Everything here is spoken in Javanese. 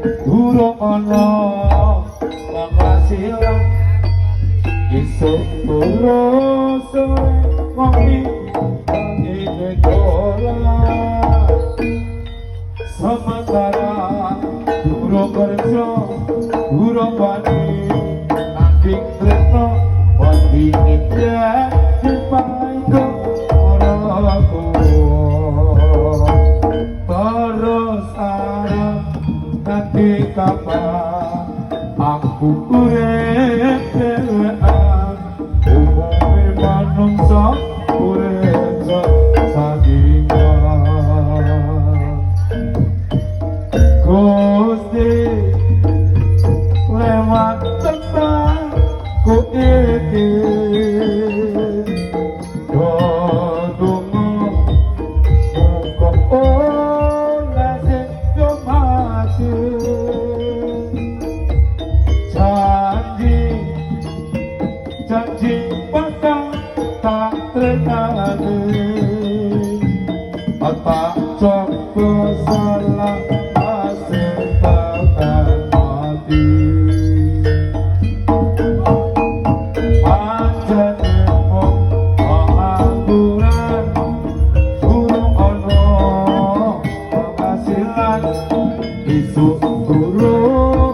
Durung ana penghasilan isuk terus ngopi ini dolan sementara durung kerja durung wani nanding tresno wani ngidek dipaito ora terus arep nanti kapan aku urip dhewean umume manungsa urip sandingan Gusti lewat tembang ku iki dodonga muga oleh sing mati janji padang tak terkane tak coba salah hasil takkan mati anjane mong pengangguran durung ono penghasilan isuk durung